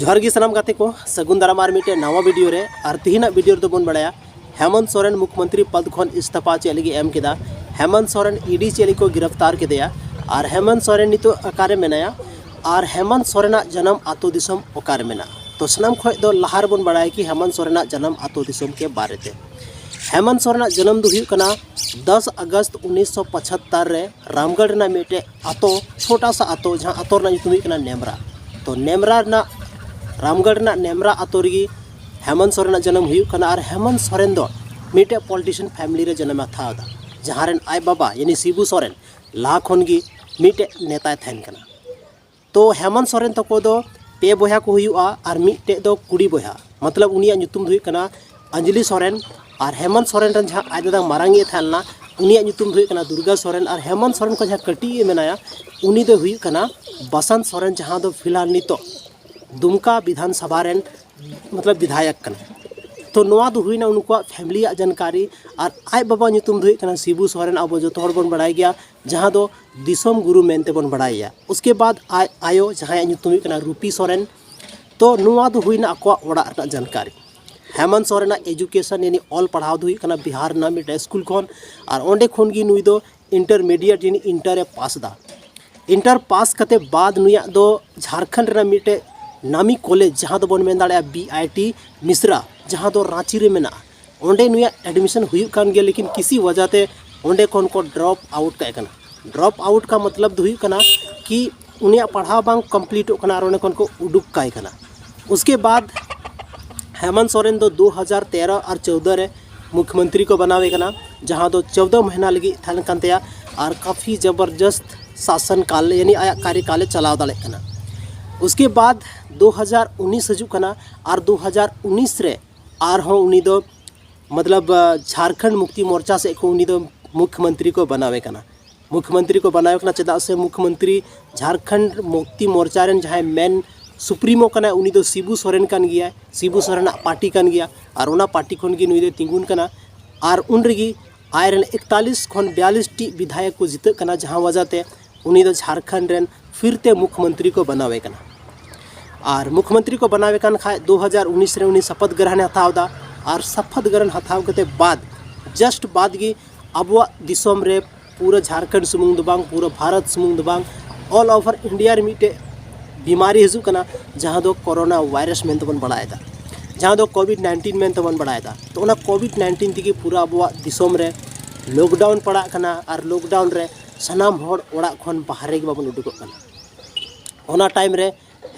जोहार गी सनाम गाते को सगुन दाराम आर मिटे नवा वीडियो रे और तिहिना वीडियो तो बन बड़ाया हेमंत सोरेन मुख्यमंत्री पद खन इस्तीफा चेलगी एम केदा। हेमंत सोरेन ईडी चेली को गिरफ्तार केदेया और हेमंत सोरेन नितो अकारे मेनाया और हेमंत सोरेना जन्म आतो दिसम ओकारे मेना। तो सनाम खय दो लहार बन बड़ाया कि हेमंत सोरेना जन्म आतो दिसम के बारे ते। हेमंत सोरेना जन्म दो हुई कना 10 अगस्त 1975 रे रामगढ़ ना मिटे आतो छोटा सा आतो जहाँ आतो ना ᱧᱩᱛᱩᱢ हुई कना नेमरा। तो नेमरा ना रामगढ़ ना नेमरा आतो रगी हेमंत सोरेन जन्म हुई कना। और हेमंत सोरेन दो मिटे पॉलिटिशियन फैमिली रे जन्म था जहाँ रेन आय बाबा यानी शिबू सोरेन लाहा खन गी मिटे नेता थैन कना। तो हेमंत सोरेन तको दो पे बया को हुआ और मिटे दो कुड़ी बया मतलब उनिया ᱧᱩᱛᱩᱢ हुई कना अंजलि सोरेन। और हेमंत सोरेन रन जहाँ आय दादा मारांगी थाना उनिया ᱧᱩᱛᱩᱢ हुई कना दुर्गा सोरेन। और हेमंत सोरेन को जहाँ कटी मेनाया उनी दो हुई कना बसंत सोरेन जहाँ दो फिलहाल नितो दुमका विधानसभा रेन मतलब विधायक कना। तो नोआ दो हुई ना उनको फैमिली जानकारी। और आय बाबा ᱧᱩᱛᱩᱢ हुई कना शिबू सोरेन अब जो तोड़ बन बढ़ाई गया जहाँ दो दिसोम गुरु मेनते बन बढ़ाई। उसके बाद आयो जहाँ ᱧᱩᱛᱩᱢ हुई कना रूपी सोरेन। तो नोआ दो हुई ना अको ओड़ा रना जानकारी। हेमंत सोरेन एजुकेशन यानी ऑल पढ़ाव हुई कना बिहार ना मिटे स्कूल खन। और ओंडे खन गी नुई दो इंटरमीडिएट यानी इंटर पास दा। इंटर पास कते बाद नुया दो झारखंड रे मिटे नामी कॉलेज जहाँ दो बन मेन दाड़े BIT मिश्रा जहाँ दो रांची रे मेना ओंडे नुया एडमिशन हुई कान गया। लेकिन किसी वजह ते ओंडे खन को ड्रॉप आउट का कना। ड्रॉप आउट का मतलब हुई कना कि उनिया पढ़ाव बांग कंप्लीट कना और ओंडे खन को उडुक का कना। उसके बाद हेमंत सोरेन दो 2013 और 14 रे मुख्यमंत्री को बनावे कना जहाँ दो 14 महीना लगी थान कांतेया। और काफ़ी ज़बरदस्त शासन काल यानी आया कार्यकाल चलाव दाड़े कना। उसके बाद 2019 हजू कना और 2019 रे आरहों उनी दो मतलब झारखंड मुक्ति मोर्चा से को उनी दो मुख्यमंत्री को बनावे कना। मुख्यमंत्री को बनावे कना चेदा से मुख्यमंत्री झारखंड मुक्ति मोर्चा रेन जहाँ मेन सुप्रीमो कना उनी दो शिबू सोरेन कान गया। शिबू सोरेन पार्टी कान गया और उना पार्टी खन गी नुई दो तिंगुन कना। और उन रगी आयरन 41 खन 42 टी विधायक को जीत कना जहाँ वजह ते उनी दो झारखंड रेन फिरते मुख्यमंत्री को बनावे कना। और मुख्यमंत्री को बनावे कान खाए 2019 रे उनी शपथ ग्रहण हताव दा। और शपथ ग्रहण हताव कते बाद जस्ट बाद गी अबवा दिसोम रे पूरा झारखंड सुमुंग दो बांग पूरा भारत सुमुंग दो बांग ऑल ओवर इंडिया रे मिटे बीमारी हजू कना जहाँ दो कोरोना वायरस में तबन बढ़ाए दा जहाँ दो कोविड-19 में तबन बढ़ाए दा। तो उना कोविड-19 तक पूरा अबवा दिसोम रे लॉकडाउन पड़ा कना। और लॉकडाउन रे सनाम होड़ ओड़ा खन बाहरे के बाबन उडुक कना। ओना टाइम रे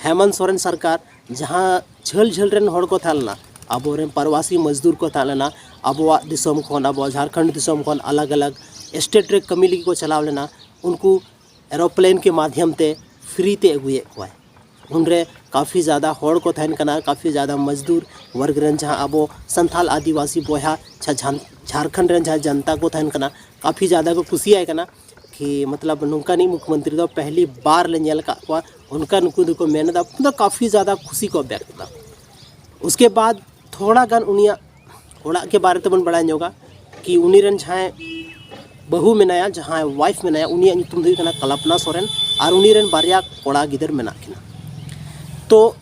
हेमंत सोरेन सरकार जहाँ झल झल रेन होड़ को थालना अब प्रवासी मजदूर को थालना अबवा दिसोम खन अब झारखंड दिसोम खन अलग अलग स्टेट रे कमी लगी को चलाव लेना उनको एरोप्लेन के माध्यम ते फ्री ते अगुए को उनरे काफ़ी ज़्यादा होड़ को थान कना काफ़ी ज़्यादा मजदूर वर्ग रेन जहाँ अब संथाल आदिवासी बोया झारखंड रेन जहाँ जनता को थान कना काफ़ी ज़्यादा को खुशी आए कना कि मतलब नुका नहीं मुख्यमंत्री दो पहली बार ले नेल का उनका नुकु दुको मेहनत तो काफ़ी ज़्यादा खुशी को व्यक्त था। उसके बाद थोड़ा गान उनिया ओड़ा के बारे तबन बड़ा होगा कि उनी रेन जहाँ बहु मेनाया जहाँ वाइफ मेनाया उनिया ᱧᱩᱛᱩᱢ हुई कना कल्पना सोरेन। और उनी रेन बारिया कोड़ा गिदर मेना किना। तो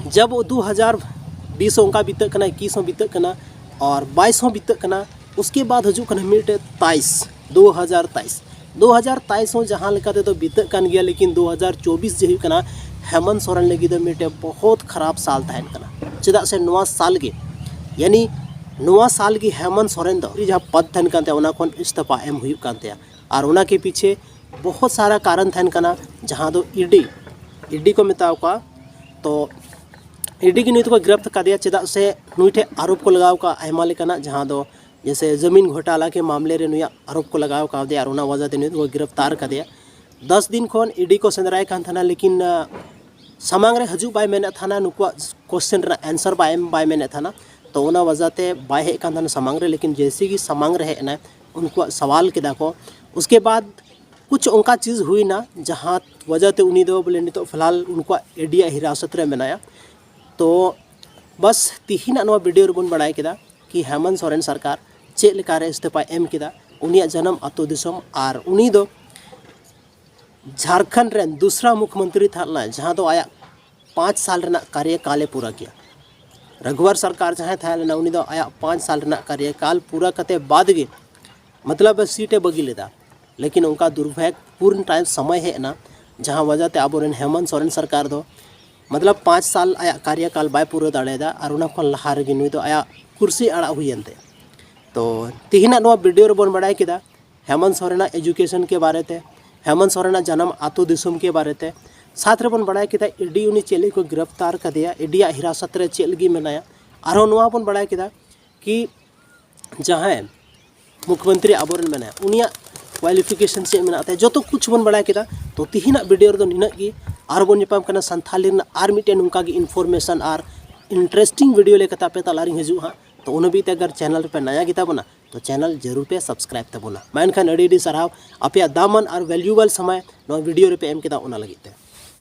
जब 2020 उनका बीतक कना 21 बीतक कना और 22 बीतक कना उसके बाद हजू कना मिटे 2023 जहाँ लेकाते तो बीतक कान गया। लेकिन 2024 जो कना हेमंत सोरेन लगी तो मिटे बहुत खराब साल तहन कना चेदा से नवा साल के यानी नवा साल की हेमंत सोरेन दो जहाँ पद थन कानते उना खन इस्तीफा एम हुई कानते। और उना के पीछे बहुत सारा कारण थन कना जहाँ दो ईडी को मेताव का। तो ईडी की नुई को गिरफ्त का दिया चेदा से नुईठे आरोप को लगाव का आयमा लेकना जहाँ दो जैसे ज़मीन घोटाला के मामले रे नुया आरोप को लगाव का दिया और उना वजह ते नुई को गिरफ्तार का दिया। 10 दिन खन ईडी को सेंदराय कान थाना। लेकिन समांग रे हजू बाय मेने थाना नुकुआ क्वेश्चन रे आंसर बाय मेने थाना। तो उना वजह ते बाय हे कान थाना समांग रे। लेकिन जैसे कि समांग रहे ना उनको सवाल केदा को उसके बाद कुछ उनका चीज़ हुई ना जहाँ वजह ते उनी दो बोले तो फिलहाल उनको एडिया हिरासत रे मेनाया। तो बस तिहिना नवा वीडियो बन बढ़ाई केदा कि हेमंत सोरेन सरकार चेक लेका रे इस्तीफा एम केदा उनिया जन्म आतो दिसोम। और उनी दो झारखंड रेन दूसरा मुख्यमंत्री था जहाँ दो आया 5 साल रेना कार्यकाले पूरा किया। रघुवर सरकार जहाँ था लेना उनी दो आया 5 साल रेना कार्यकाल पूरा कते बाद गे मतलब सीटे बगी लेदा, लेकिन उनका दुर्भाग्यपूर्ण टाइम समय है ना जहाँ वजह ते अब हेमंत सोरेन सरकार दो मतलब 5 साल आया कार्यकाल बाय पूरा दाड़ेदा और उना खन लहा रेगे नुई दो आया कुर्सी आड़ा हुईनते। तो तिहिना नोआ वीडियो रेबन बड़ाय किदा हेमंत सोरेना एजुकेशन के बारे ते, हेमंत सोरेना जन्म आतो दिसुम के बारे ते, साथ रे बन बड़ाय किदा ईडी उनी चेली को गिरफ्तार कदिया, ईडिया हिरासत रे चेल गी मेनाया, आरो नोआ बन बड़ाय किदा कि जहाँ मुख्यमंत्री आबोरन मेना उनिया क्वालिफिकेशन से मेना जो तो कुछ बन बड़ा किदा। तो तिहिना वीडियो रे निना गी आर बन निपाम कना संथाली आर मिटेन उनका गी इन्फॉर्मेशन आर इंटरेस्टिंग वीडियो लेके तापे तालारी हिजू हाँ। तो उन भी अगर चैनल पे नया गिता बना तो चैनल जरूर पे सब्सक्राइब तबना मैं एनखान अड़ी साराव अपे दामन और वैल्यूएबल समय वीडियो रे पे एम किदा उना लगिते।